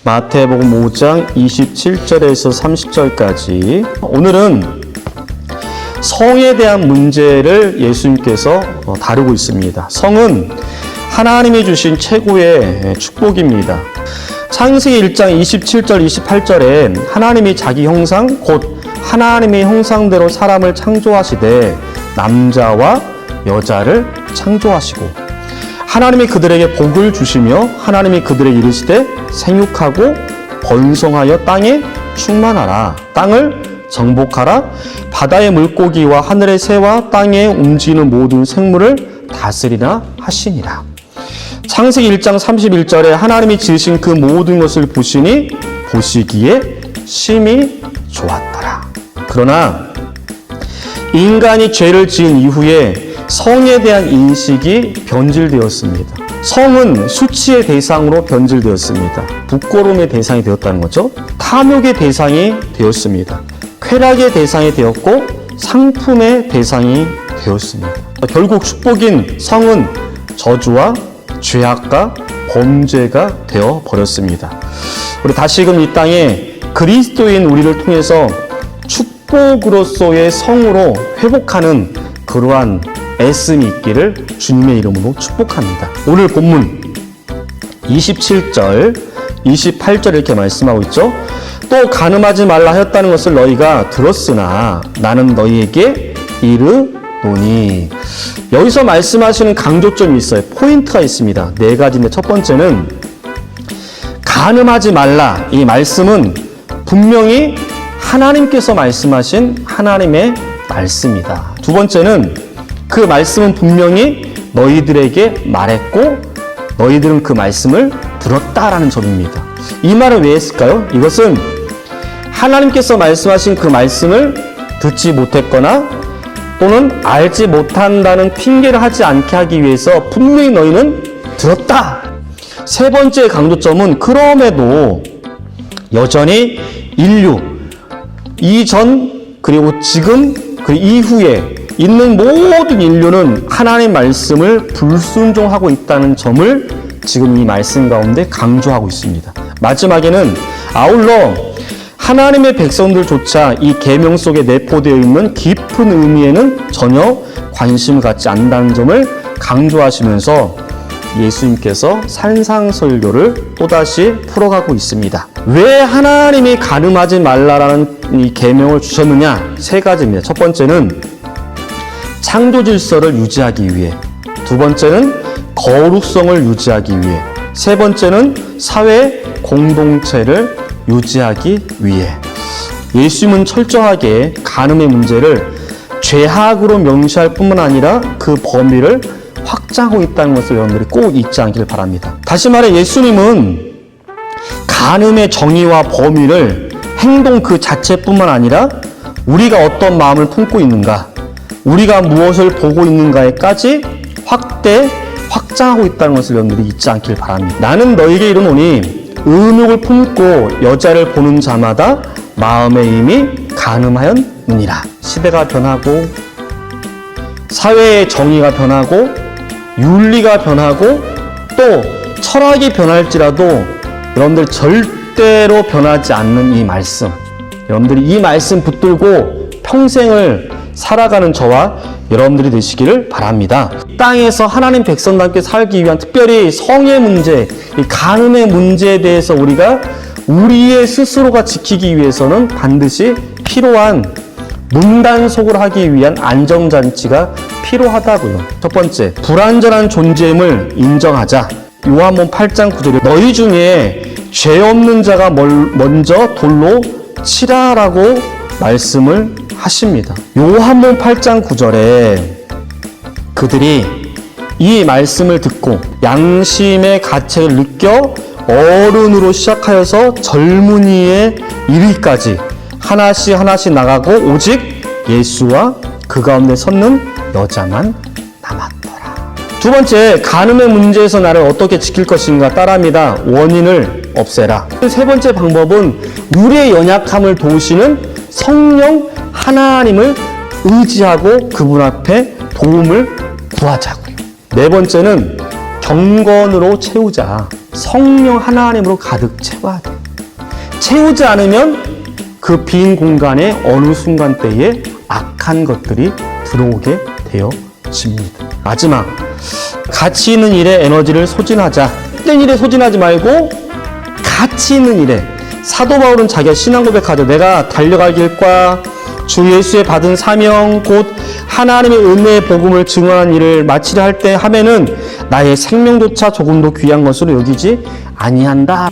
마태복음 5장 27절에서 30절까지 오늘은 성에 대한 문제를 예수님께서 다루고 있습니다. 성은 하나님이 주신 최고의 축복입니다. 창세기 1장 27절 28절에 하나님이 자기 형상 곧 하나님의 형상대로 사람을 창조하시되 남자와 여자를 창조하시고 하나님이 그들에게 복을 주시며 하나님이 그들에게 이르시되 생육하고 번성하여 땅에 충만하라. 땅을 정복하라. 바다의 물고기와 하늘의 새와 땅에 움직이는 모든 생물을 다스리라 하시니라. 창세기 1장 31절에 하나님이 지으신 그 모든 것을 보시니 보시기에 심히 좋았더라. 그러나 인간이 죄를 지은 이후에 성에 대한 인식이 변질되었습니다. 성은 수치의 대상으로 변질되었습니다. 부끄러움의 대상이 되었다는 거죠. 탐욕의 대상이 되었습니다. 쾌락의 대상이 되었고 상품의 대상이 되었습니다. 결국 축복인 성은 저주와 죄악과 범죄가 되어 버렸습니다. 우리 다시금 이 땅에 그리스도인 우리를 통해서 축복으로서의 성으로 회복하는 그러한 애씀이 있기를 주님의 이름으로 축복합니다. 오늘 본문 27절, 28절 이렇게 말씀하고 있죠. 또 간음하지 말라 하였다는 것을 너희가 들었으나 나는 너희에게 이르노니. 여기서 말씀하시는 강조점이 있어요. 포인트가 있습니다. 네 가지인데 첫 번째는 간음하지 말라. 이 말씀은 분명히 하나님께서 말씀하신 하나님의 말씀이다. 두 번째는 그 말씀은 분명히 너희들에게 말했고 너희들은 그 말씀을 들었다라는 점입니다. 이 말을 왜 했을까요? 이것은 하나님께서 말씀하신 그 말씀을 듣지 못했거나 또는 알지 못한다는 핑계를 하지 않게 하기 위해서 분명히 너희는 들었다. 세 번째 강조점은 그럼에도 여전히 인류 이전 그리고 지금 그 이후에 있는 모든 인류는 하나님의 말씀을 불순종하고 있다는 점을 지금 이 말씀 가운데 강조하고 있습니다. 마지막에는 아울러 하나님의 백성들조차 이 계명 속에 내포되어 있는 깊은 의미에는 전혀 관심을 갖지 않는다는 점을 강조하시면서 예수님께서 산상설교를 또다시 풀어가고 있습니다. 왜 하나님이 간음하지 말라라는 이 계명을 주셨느냐? 세 가지입니다. 첫 번째는 창조 질서를 유지하기 위해, 두 번째는 거룩성을 유지하기 위해, 세 번째는 사회 공동체를 유지하기 위해. 예수님은 철저하게 간음의 문제를 죄악으로 명시할 뿐만 아니라 그 범위를 확장하고 있다는 것을 여러분들이 꼭 잊지 않기를 바랍니다. 다시 말해 예수님은 간음의 정의와 범위를 행동 그 자체뿐만 아니라 우리가 어떤 마음을 품고 있는가, 우리가 무엇을 보고 있는가에까지 확장하고 있다는 것을 여러분들이 잊지 않길 바랍니다. 나는 너에게 이르노니 음욕을 품고 여자를 보는 자마다 마음에 이미 간음하였느니라. 시대가 변하고 사회의 정의가 변하고 윤리가 변하고 또 철학이 변할지라도 여러분들 절대로 변하지 않는 이 말씀, 여러분들이 이 말씀 붙들고 평생을 살아가는 저와 여러분들이 되시기를 바랍니다. 땅에서 하나님 백성답게 살기 위한 특별히 성의 문제, 이 간음의 문제에 대해서 우리가 우리의 스스로가 지키기 위해서는 반드시 필요한 문단속을 하기 위한 안정장치가 필요하다고요. 첫 번째, 불완전한 존재임을 인정하자. 요한복음 8장 9절에 너희 중에 죄 없는 자가 먼저 돌로 치라라고 말씀을 하십니다. 요한복음 8장 9절에 그들이 이 말씀을 듣고 양심의 가책을 느껴 어른으로 시작하여서 젊은이에 이르기까지 하나씩 나가고 오직 예수와 그 가운데 섰는 여자만 남았더라. 두 번째, 간음의 문제에서 나를 어떻게 지킬 것인가 따라합니다. 원인을 없애라. 세 번째 방법은 우리의 연약함을 도우시는 성령 하나님을 의지하고 그분 앞에 도움을 구하자고요. 네 번째는 경건으로 채우자. 성령 하나님으로 가득 채워야 돼. 채우지 않으면 그 빈 공간에 어느 순간 때에 악한 것들이 들어오게 되어집니다. 마지막, 가치 있는 일에 에너지를 소진하자. 헛된 일에 소진하지 말고 가치 있는 일에. 사도 바울은 자기가 신앙 고백하죠. 내가 달려갈 길과 주 예수의 받은 사명 곧 하나님의 은혜의 복음을 증언하는 일을 마치려 할 때 하면은 나의 생명조차 조금도 귀한 것으로 여기지 아니한다.